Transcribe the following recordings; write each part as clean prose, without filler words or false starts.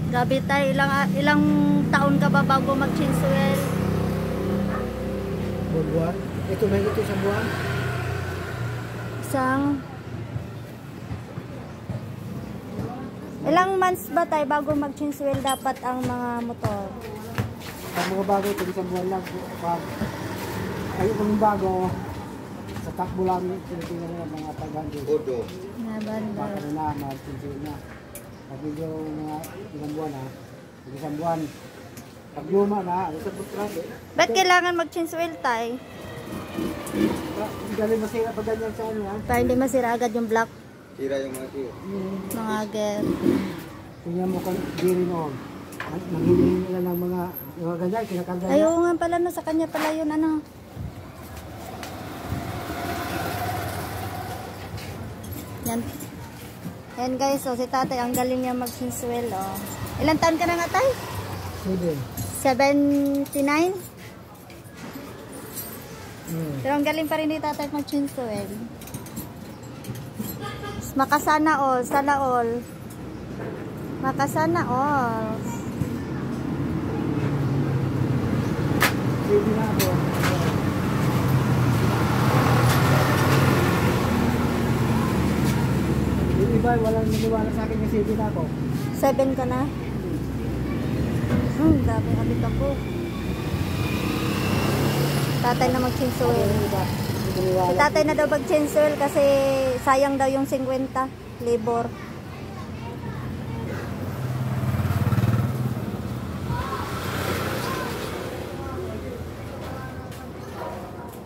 Gabi tayo, ilang taon ka ba bago mag-chinsuel? Buwan. Ito na ito sa buwan. Ilang months ba tayo bago mag-chinsuel dapat ang mga motor? Ang mga bago ito sa buwan lang. Ay, kung bago, sa takbo lang, tinitingnan nila mga tagang-dito. Odo. Baka na, mag-chinsuel na. Pag medyo mga ilang buwan na, isang buwan. Pag luma na, isang buwan. Ba't kailangan mag-chinsuel tayo? Dali masira pa ganyan sa ano yan. Para hindi masira agad yung block, Sira yung mga tiyo. mga gear. Tingnan mo kung diri noon. Nanghiling nila ng mga ganyan, kinakarga niya. Ayaw nga pala, no, sa kanya pala yun, ano. Yan. Yan guys, so si tatay, ang galing niya mag-chinsuel, oh. Ilang taon ka na nga, tay? 79? Pero ang galing pa rin ni tatay mag-chinsuel. Makasana all, sana all. Makasana all. Sige na ako. Yung iba, walang naniwala sa akin kasi sige na ako. 7 ka na? Dami abit ako. Tatay na mag-chinsuel. Si tatay na daw mag-chinsuel kasi sayang daw yung 50 labor.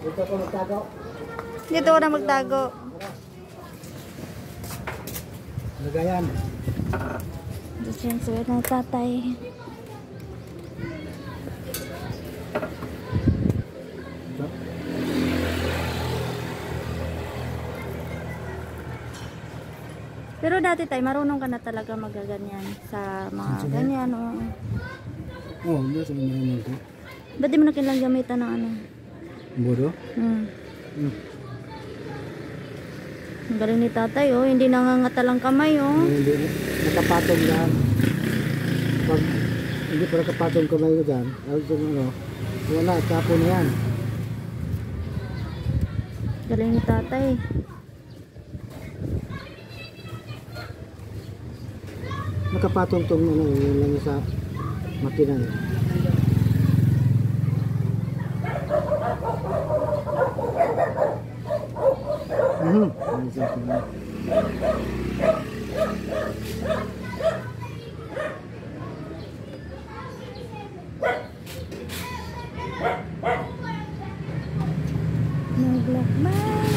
Dito ako magtago. Dito ko na magtago. Nagayan. Chinsuel ng tatay. Pero dati tayo, marunong ka na talaga magaganyan sa mga ganyan, o. Oo, hindi sa marunong ko. Ba't di mo na kailang gamitan ng ano? Bodo? Ang galing ni tatay, oh. Hindi nangangatalang kamay, oh. Hindi, nakapatong yan. Pag hindi pa nakapatong kamay ko dyan, wala, tapo na yan. Galing ni tatay. Nakapatong-tong na lang sa makina. Naglakbay.